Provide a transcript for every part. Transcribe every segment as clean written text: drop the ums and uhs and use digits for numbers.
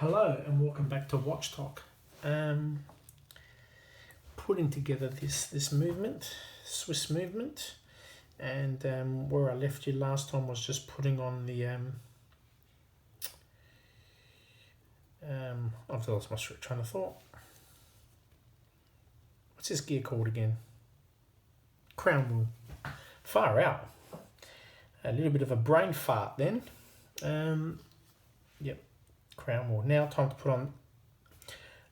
Hello and welcome back to Watch Talk. Putting together this movement, Swiss movement, and where I left you last time was just putting on the I've lost my train of thought. What's this gear called again? Crown wheel. Far out. A little bit of a brain fart then. Yep. Crown wheel. Now time to put on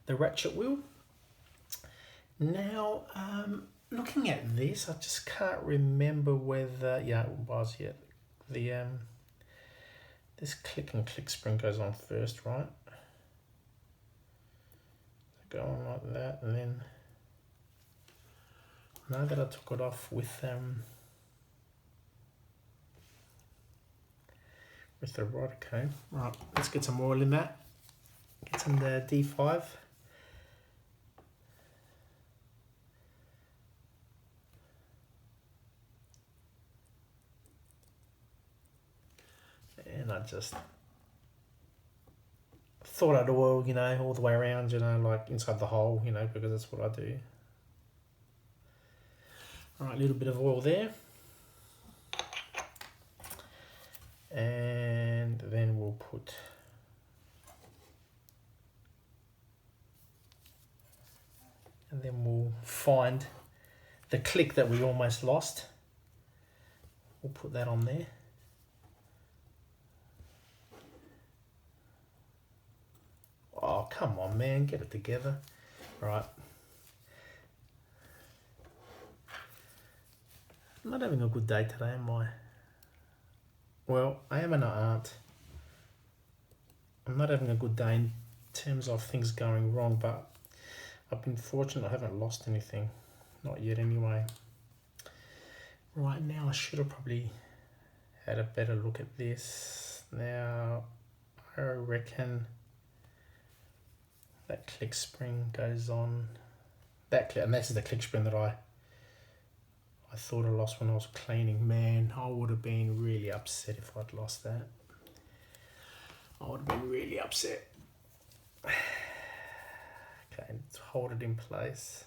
the ratchet wheel. Now, looking at this, I just can't remember whether, it was yet. The this click and click spring goes on first, right? Go on like that, and then now that I took it off with the rod, okay. Right, let's get some oil in that. Get some D5. And I just thought I'd oil, all the way around, like inside the hole, because that's what I do. All right, a little bit of oil there. And then we'll put we'll find the click that we almost lost. We'll put that on there. Oh, come on, man, get it together. Right. I'm not having a good day today, am I? Well, I am and I aren't. I'm not having a good day in terms of things going wrong, but I've been fortunate I haven't lost anything. Not yet anyway. Right now I should have probably had a better look at this. Now, I reckon that click spring goes on. And this is the click spring that I thought I lost when I was cleaning. Man, I would have been really upset if I'd lost that. I would have been really upset. Okay, let's hold it in place.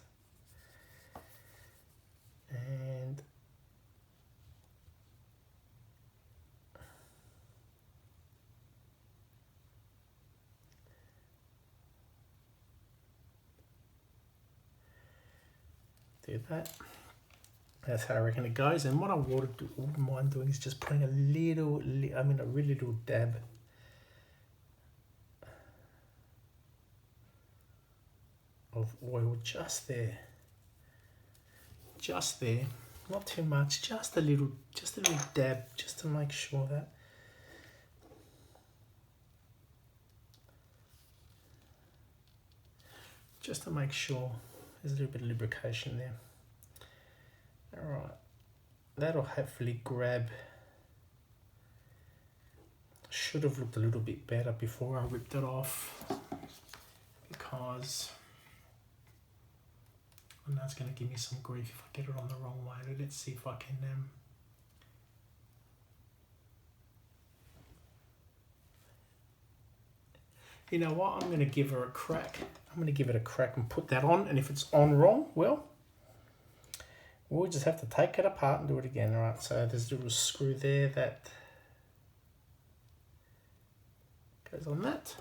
And do that. That's how I reckon it goes. And what I wouldn't mind doing is just putting a really little dab of oil just there. Just there. Not too much, just a little dab, just to make sure that there's a little bit of lubrication there. Alright, that'll hopefully grab. Should have looked a little bit better before I ripped it off, because I know it's going to give me some grief if I get it on the wrong way. Let's see if I can you know what, I'm going to give her a crack. I'm going to give it a crack and put that on, and if it's on wrong, well, we'll just have to take it apart and do it again. All right, so there's a little screw there that goes on that.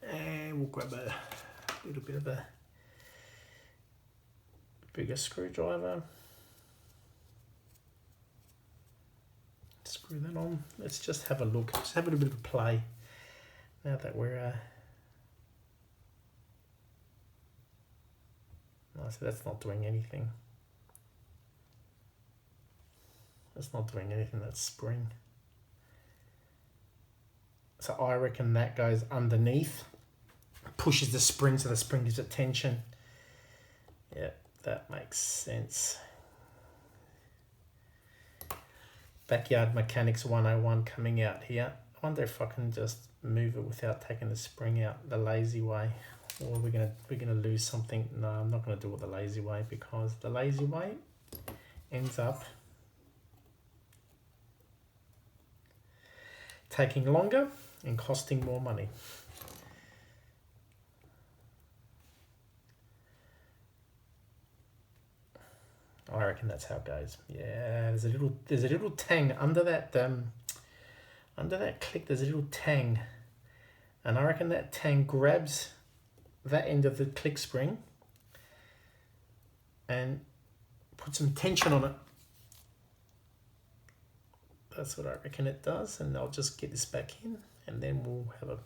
And we'll grab a little bit of a bigger screwdriver. Screw that on. Let's just have a look. Just have a little bit of play now that we're no, so that's not doing anything. That's not doing anything, that spring. So I reckon that goes underneath, pushes the spring, so the spring gives it tension. Yeah, that makes sense. Backyard Mechanics 101 coming out here. I wonder if I can just move it without taking the spring out the lazy way. Or we're gonna lose something. No, I'm not gonna do it the lazy way, because the lazy way ends up taking longer and costing more money. I reckon that's how it goes. Yeah, there's a little tang under that click. There's a little tang, and I reckon that tang grabs that end of the click spring and put some tension on it. That's what I reckon it does, and I'll just get this back in, and then we'll have a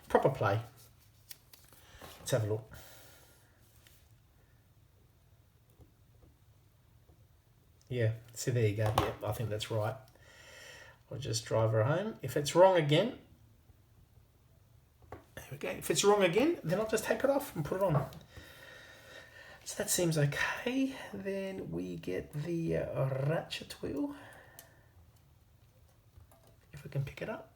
proper play. Let's have a look. Yeah, see, there you go. Yeah, I think that's right. I'll just drive her home. If it's wrong again, there we go. If it's wrong again, then I'll just take it off and put it on. So that seems okay. Then we get the ratchet wheel. If we can pick it up.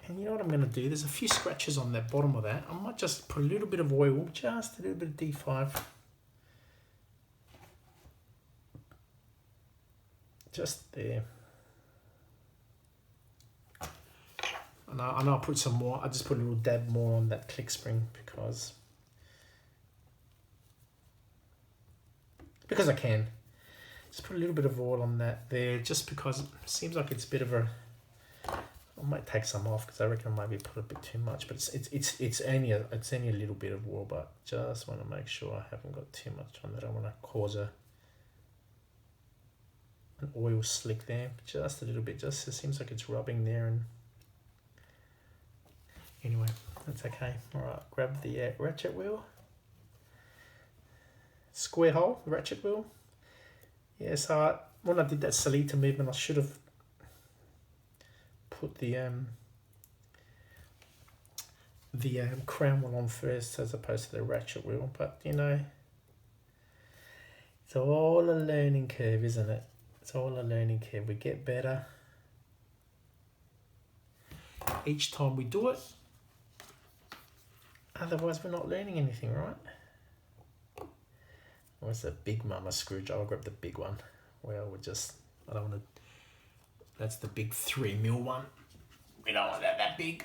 And you know what I'm going to do? There's a few scratches on the bottom of that. I might just put a little bit of oil, just a little bit of D5. Just there. And I'll put some more. I just put a little dab more on that click spring because I can. Just put a little bit of oil on that there, just because it seems like it's a bit of a. I might take some off because I reckon I maybe put a bit too much, but it's only a little bit of oil. But just want to make sure I haven't got too much on that. I want to cause an oil slick there, just a little bit. Just it seems like it's rubbing there, and anyway, that's okay. All right, grab the ratchet wheel, square hole, ratchet wheel. Yeah, so when I did that Salita movement, I should have put the crown wheel on first as opposed to the ratchet wheel, but you know, it's all a learning curve, isn't it? It's all a learning curve. We get better each time we do it. Otherwise, we're not learning anything, right? Where's the big mama screwdriver? I'll grab the big one. Well, I don't want to. That's the big 3mm one. We don't want that big.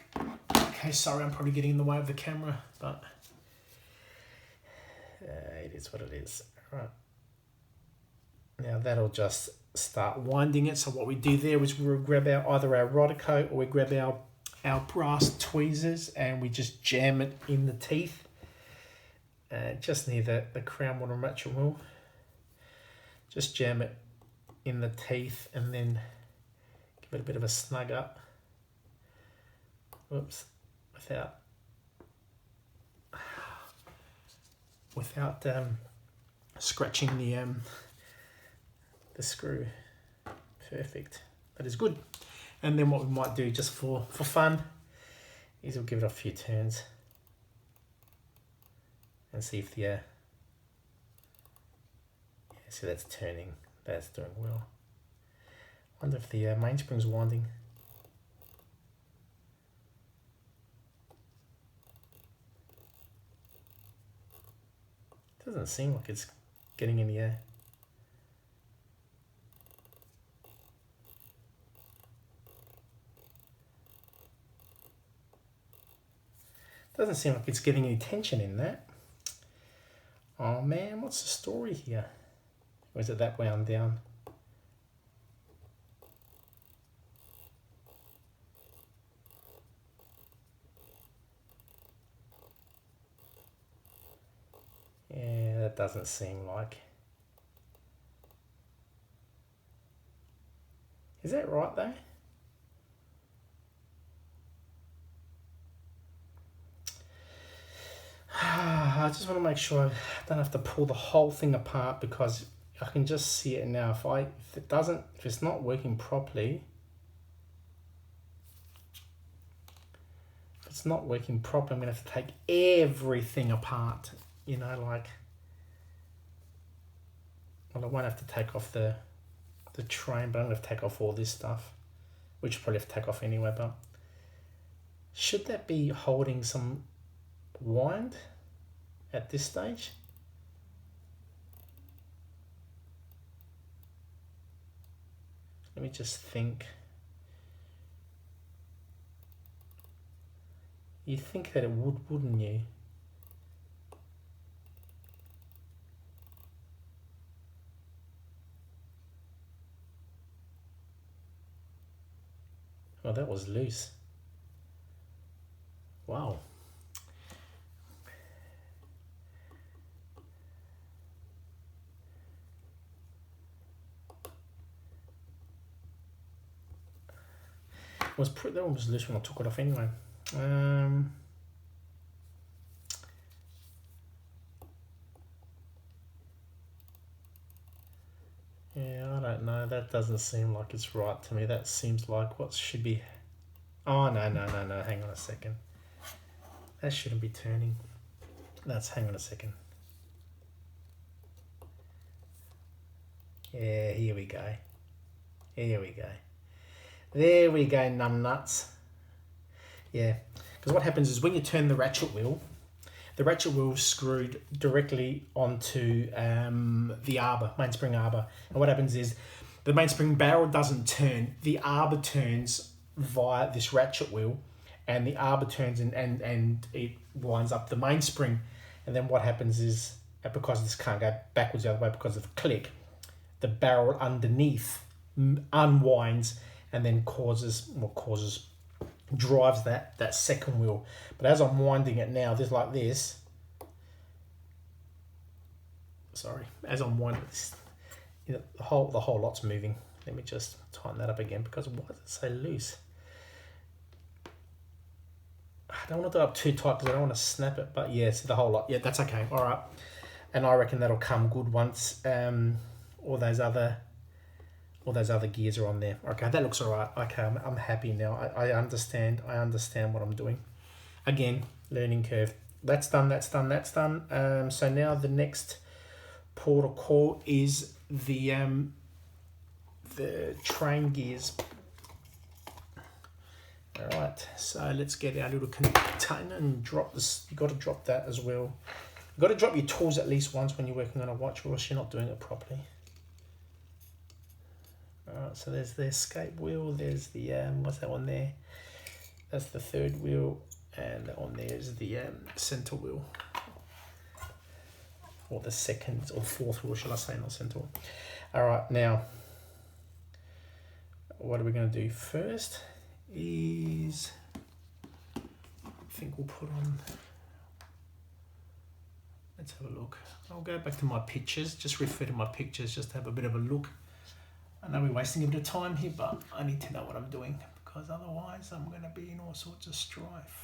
Okay, sorry, I'm probably getting in the way of the camera, but it is what it is. All right. Now that'll just start winding it. So what we do there is we'll grab either our Rodico or we grab our brass tweezers and we just jam it in the teeth. Just near the crown wheel and ratchet wheel. Just jam it in the teeth and then give it a bit of a snug up. Whoops, without scratching the screw. Perfect. That is good. And then what we might do just for fun is we'll give it a few turns and see if the see that's turning. That's doing well. Wonder if the mainspring's winding. Doesn't seem like it's getting in the air. Doesn't seem like it's getting any tension in that. Oh man, what's the story here? Or is it that wound down? Yeah, that doesn't seem like. Is that right though? I just want to make sure I don't have to pull the whole thing apart because I can just see it now. If it's not working properly, I'm gonna have to take everything apart. You know, like, well, I won't have to take off the train, but I'm gonna have to take off all this stuff, which I'll probably have to take off anyway. But should that be holding some wind at this stage? Let me just think. You'd think that it would, wouldn't you? Oh, that was loose. Wow. That one was loose when I took it off anyway. Yeah, I don't know. That doesn't seem like it's right to me. That seems like what should be. Oh, no. Hang on a second. That shouldn't be turning. Hang on a second. Yeah, here we go. There we go, numbnuts. Yeah, because what happens is when you turn the ratchet wheel is screwed directly onto the arbor, mainspring arbor. And what happens is the mainspring barrel doesn't turn, the arbor turns via this ratchet wheel, and the arbor turns and it winds up the mainspring. And then what happens is, because this can't go backwards the other way because of the click, the barrel underneath unwinds and then drives that second wheel. But as I'm winding it now, as I'm winding this, the whole lot's moving. Let me just tighten that up again, because why is it so loose? I don't want to do it up too tight because I don't want to snap it, but yeah, see the whole lot. Yeah, that's okay. All right. And I reckon that'll come good once all those other gears are on there. Okay, that looks all right. Okay, I'm happy now. I understand what I'm doing. Again, learning curve. That's done. So now the next port of call is the train gears. All right, so let's get our little container and drop this. You got to drop that as well. You got to drop your tools at least once when you're working on a watch, or else you're not doing it properly. Alright, so there's the escape wheel, there's the, what's that one there? That's the third wheel, and that one there is the center wheel. Or the second, or fourth wheel, shall I say, not center wheel. Alright, now, what are we going to do first is, I think we'll put on, let's have a look. I'll go back to my pictures, just refer to my pictures, just to have a bit of a look. I know we're wasting a bit of time here, but I need to know what I'm doing, because otherwise I'm going to be in all sorts of strife.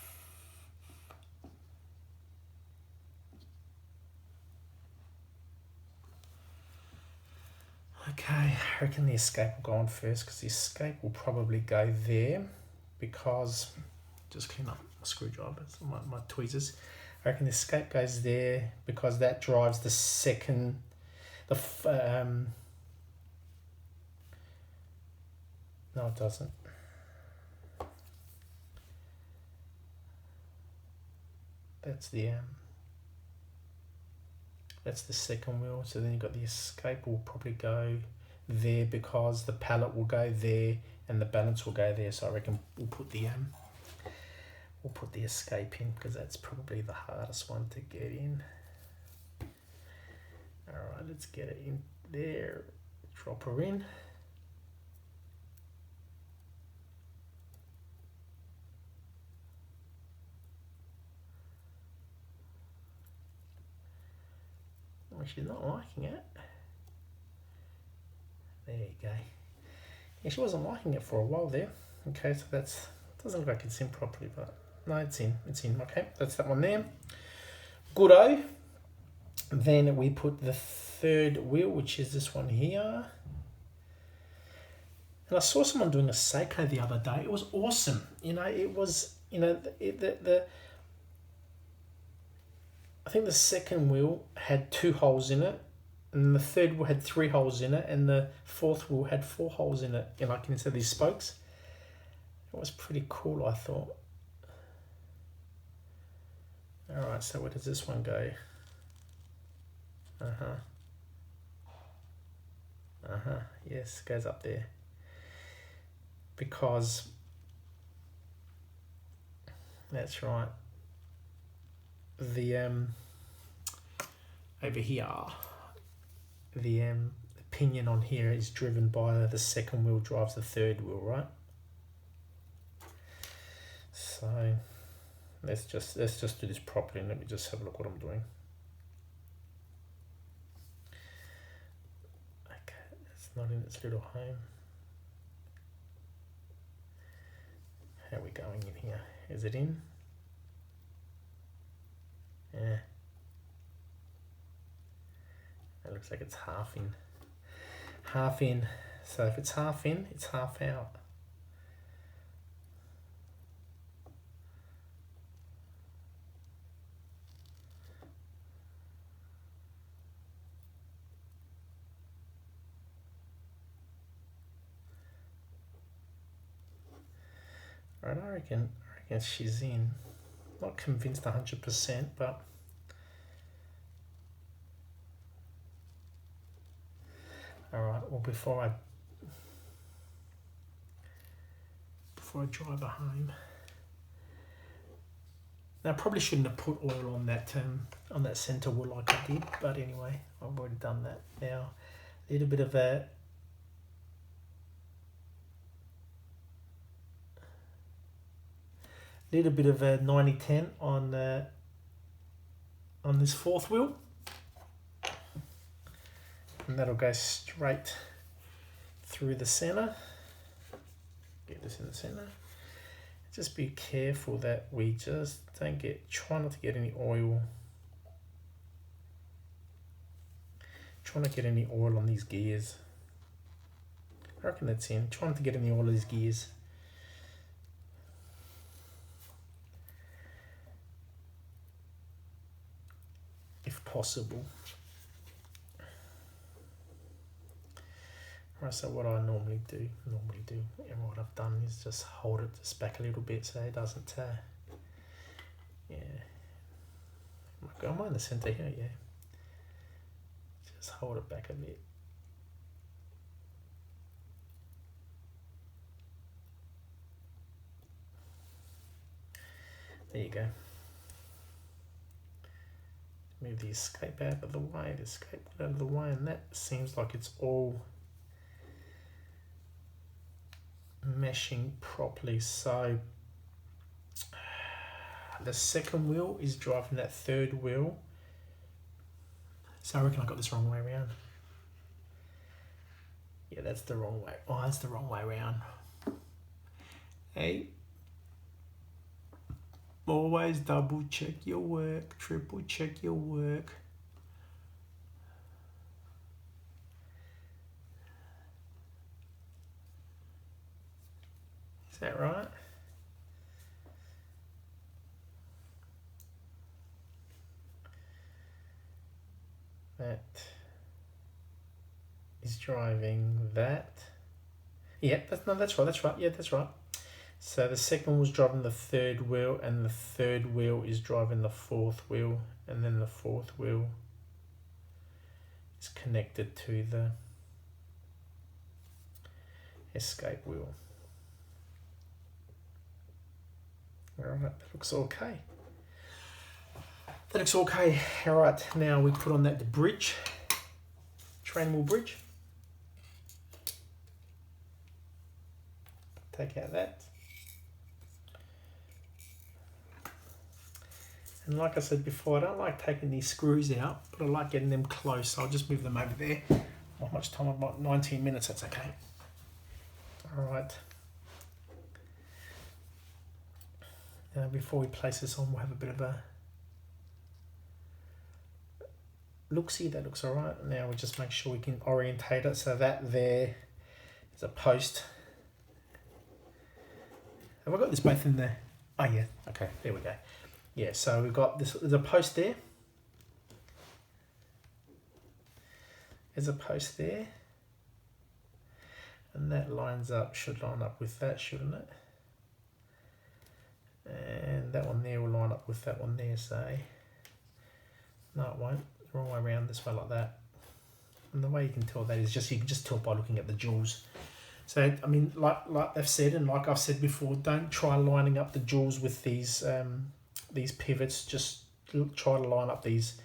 Okay, I reckon the escape will go on first, because the escape will probably go there, because, just clean up my screwdrivers, my tweezers. I reckon the escape goes there, because that drives the second, no, it doesn't. That's the second wheel. So then you've got the escape will probably go there, because the pallet will go there and the balance will go there. So I reckon we'll put the escape in, because that's probably the hardest one to get in. All right, let's get it in there. Drop her in. She's not liking it. There you go. Yeah, she wasn't liking it for a while there. Okay, so that's, doesn't look like it's in properly, but no, it's in. Okay, that's that one there. Goodo. Then we put the third wheel, which is this one here. And I saw someone doing a Seiko the other day. It was awesome. It was, I think the second wheel had 2 holes in it, and the third wheel had 3 holes in it, and the fourth wheel had 4 holes in it, like instead of these spokes. It was pretty cool, I thought. Alright, so where does this one go? Yes, goes up there. because that's right. The over here, the pinion on here is driven by the second wheel drives the third wheel, right? So let's just do this properly and let me just have a look what I'm doing. Okay, it's not in its little home. How are we going in here? Is it in? Yeah. It looks like it's half in. Half in. So if it's half in, it's half out. Right, I reckon she's in. Not convinced 100%, but alright, well before I drive her home. Now I probably shouldn't have put oil on that centre wheel like I did, but anyway, I've already done that. Now a little bit of a little bit of a 90-10 on this fourth wheel, and that'll go straight through the center. Get this in the center. Just be careful that we just try not to get any oil. Try not to get any oil on these gears. I reckon that's in. Try not to get any oil on these gears. If possible. Right, so what I normally do, and what I've done is just hold it just back a little bit so it doesn't, yeah. Am I in the center here? Yeah. Just hold it back a bit. There you go. Move the escape out of the way, and that seems like it's all meshing properly. So the second wheel is driving that third wheel. So I reckon I got this wrong way around. Yeah, that's the wrong way. Oh, that's the wrong way around. Hey. Always double check your work, triple check your work. Is that right? That is driving that. Yeah, that's right. Yeah, that's right. So the second wheel's driving the third wheel, and the third wheel is driving the fourth wheel, and then the fourth wheel is connected to the escape wheel. Alright, that looks okay. That looks okay. Alright, now we put on that bridge, train wheel bridge. Take out that. And like I said before, I don't like taking these screws out, but I like getting them close, so I'll just move them over there. Not much time, about 19 minutes, that's okay. Alright. Now before we place this on, we'll have a bit of a look-see. That looks alright. Now we'll just make sure we can orientate it so that there is a post. Have I got this both in there? Oh yeah, okay, there we go. Yeah, so we've got this, there's a post there. There's a post there. And that lines up, should line up with that, shouldn't it? And that one there will line up with that one there, say. No, it won't. The wrong way around, this way like that. And the way you can tell that is just, you can just tell by looking at the jewels. So I mean, like I've said, and like I've said before, don't try lining up the jewels with these pivots. Just try to line up these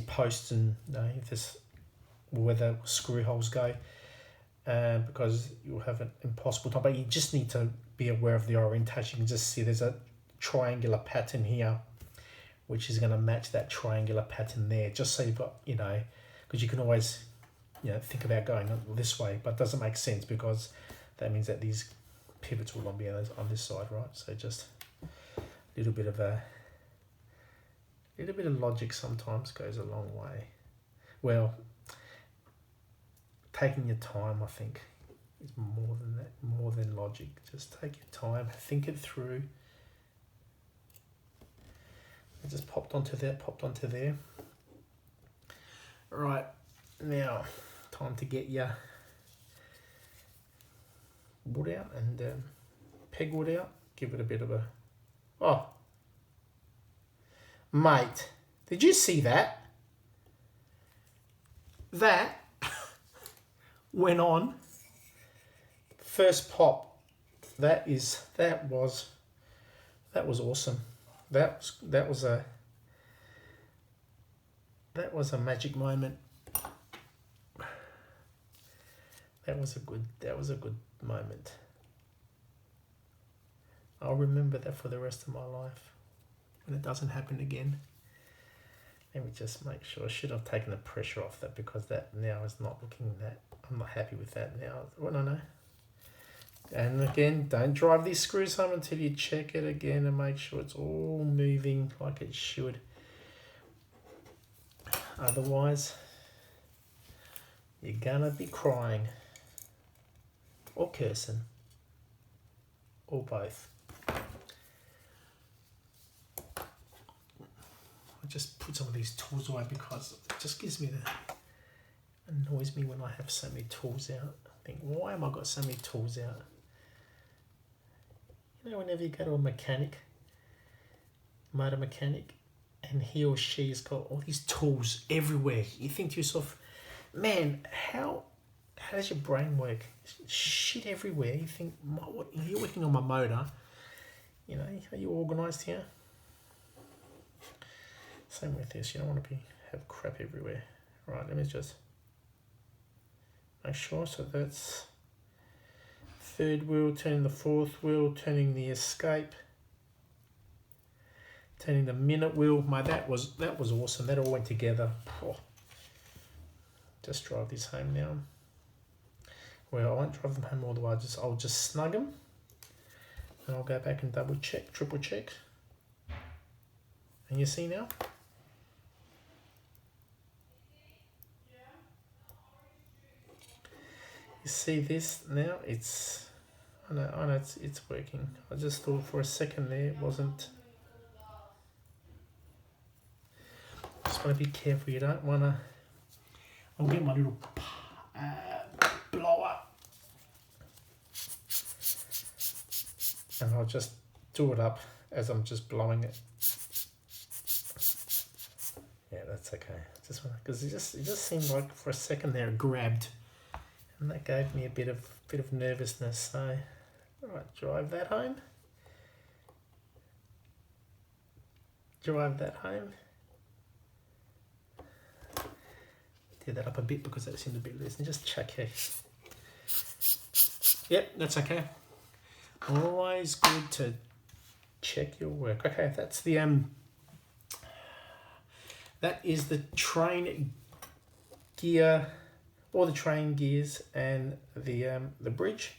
posts and if this where the screw holes go, because you'll have an impossible time. But you just need to be aware of the orientation. You can just see there's a triangular pattern here, which is going to match that triangular pattern there. Just so you've got, because you can always, think about going this way, but it doesn't make sense because that means that these pivots will not be on this side, right? So just a little bit of logic sometimes goes a long way. Well, taking your time, I think, is more than that, more than logic. Just take your time, think it through. It just popped onto there. Right, now, time to get your wood out and peg wood out. Give it a bit of a... Oh, mate, did you see that? That went on first pop. That was awesome. That was a magic moment. That was a good moment. I'll remember that for the rest of my life when it doesn't happen again. Let me just make sure. I should have taken the pressure off that because that now is not looking that. I'm not happy with that now. Well, no. And again, don't drive these screws home until you check it again and make sure it's all moving like it should. Otherwise, you're gonna be crying or cursing or both. I just put some of these tools away because it just annoys me when I have so many tools out. I think, why am I got so many tools out? Whenever you go to a motor mechanic, and he or she's got all these tools everywhere, you think to yourself, man, how does your brain work? Shit everywhere. You think, what? You're working on my motor. Are you organised here? Same with this. You don't want to have crap everywhere. Right, let me just make sure. So that's third wheel, turning the fourth wheel, turning the escape, turning the minute wheel. That was awesome. That all went together. Oh. Just drive this home now. Well, I won't drive them home all the way. I'll just snug them, and I'll go back and double check, triple check. And you see now. You see this now? I know it's working. I just thought for a second there it wasn't. Just want to be careful. You don't want to. I'll get my little blower and I'll just do it up as I'm just blowing it. Yeah, that's okay. Just because it just seemed like for a second there it grabbed. And that gave me a bit of nervousness. So, alright, drive that home. Tear that up a bit because that seemed a bit loose. And just check here. Yep, that's okay. Always good to check your work. Okay, that's the that is the train gear. Or the train gears and the bridge,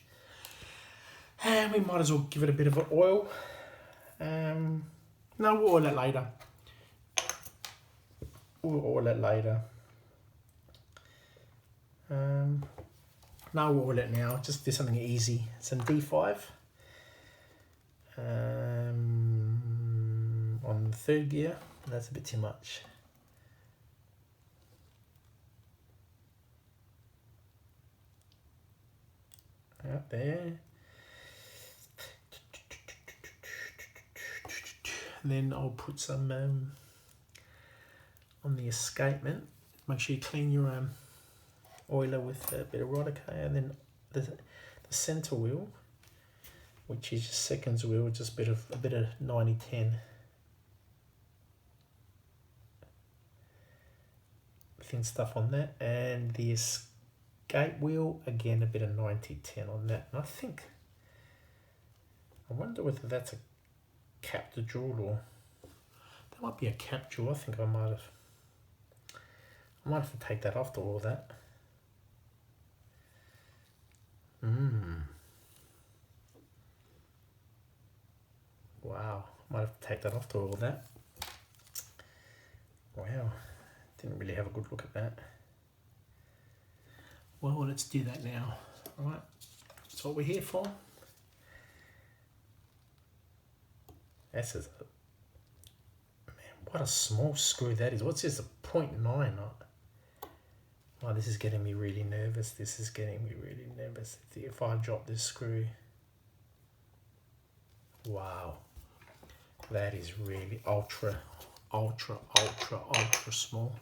and we might as well give it a bit of an oil. No, we'll oil it later. No, we'll oil it now. Just do something easy. Some D5 on the third gear. That's a bit too much. Out there. And then I'll put some on the escapement. Make sure you clean your oiler with a bit of Rodica, and then the the center wheel, which is seconds wheel, just a bit of 90-10. Thin stuff on that, and the escape wheel, again a bit of 90-10 on that. And I wonder whether that's a cap to jewel, or that might be a cap jewel. I think I might have to take that off to all that. Wow, might have to take that off to all that. Wow, didn't really have a good look at that. Well, let's do that now. All right, that's what we're here for. This is what a small screw that is. What's this, a 0.9? Oh, this is getting me really nervous. If I drop this screw. Wow. That is really ultra small.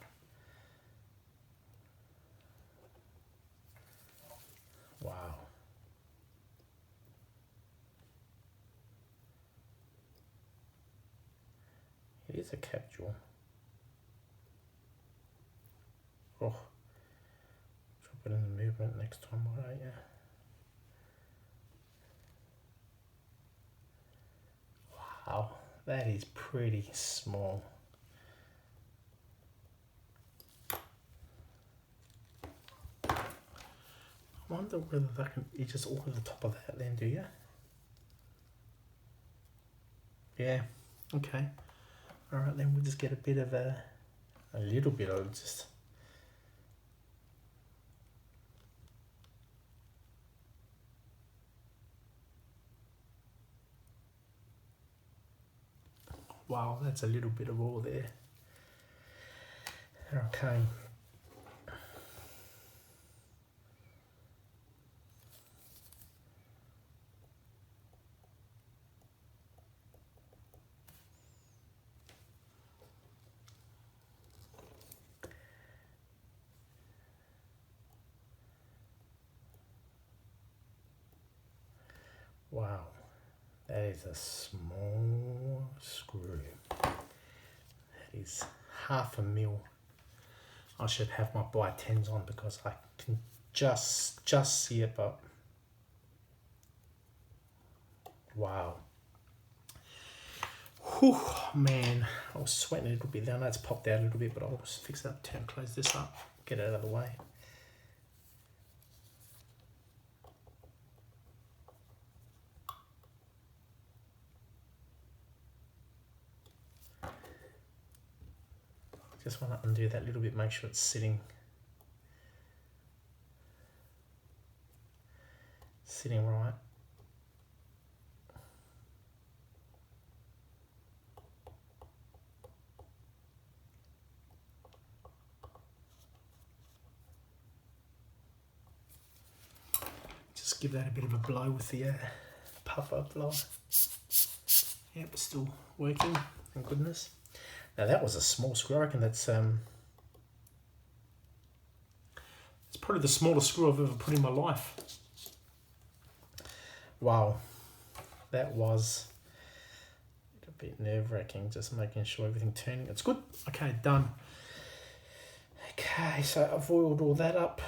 Wow. It is a cap jewel. Oh, drop it in the movement next time, won't you? Wow, that is pretty small. I wonder whether that can, you just order the top of that then, do you? Yeah, okay. Alright, then we'll just get a bit of a little bit of just. Wow, that's a little bit of all there. Okay. Wow, that is a small screw. That is 0.5 mil. I should have my by 10s on because I can just see it, but wow. Whew, man, I was sweating a little bit there. I know it's popped out a little bit, but I'll just fix that, close this up, get it out of the way. Just want to undo that little bit, make sure it's sitting right. Just give that a bit of a blow with the puffer blower. Yep, still working, thank goodness. Now that was a small screw. I reckon that's it's probably the smallest screw I've ever put in my life. Wow, that was a bit nerve-wracking, just making sure everything turning. It's good. Okay, done. Okay, so I've oiled all that up.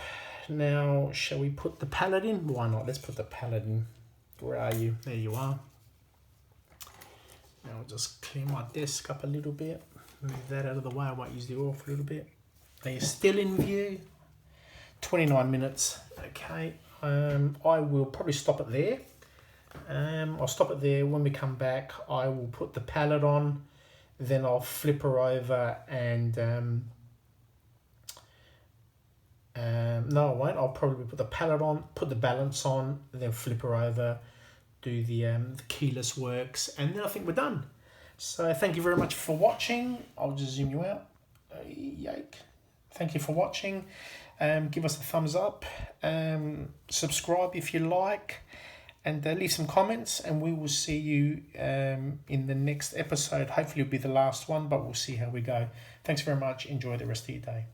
Now, shall we put the pallet in? Why not? Let's put the pallet in. Where are you? There you are. Now I'll just clear my desk up a little bit. Move that out of the way. I might use the oil for a little bit. Are you still in view? 29 minutes. Okay. I will probably stop it there. I'll stop it there. When we come back, I will put the pallet on. Then I'll flip her over and no, I won't. I'll probably put the pallet on, put the balance on, then flip her over, do the keyless works, and then I think we're done. So thank you very much for watching. I'll just zoom you out. Yike. Thank you for watching. Give us a thumbs up. Subscribe if you like. And leave some comments. And we will see you in the next episode. Hopefully it'll be the last one, but we'll see how we go. Thanks very much. Enjoy the rest of your day.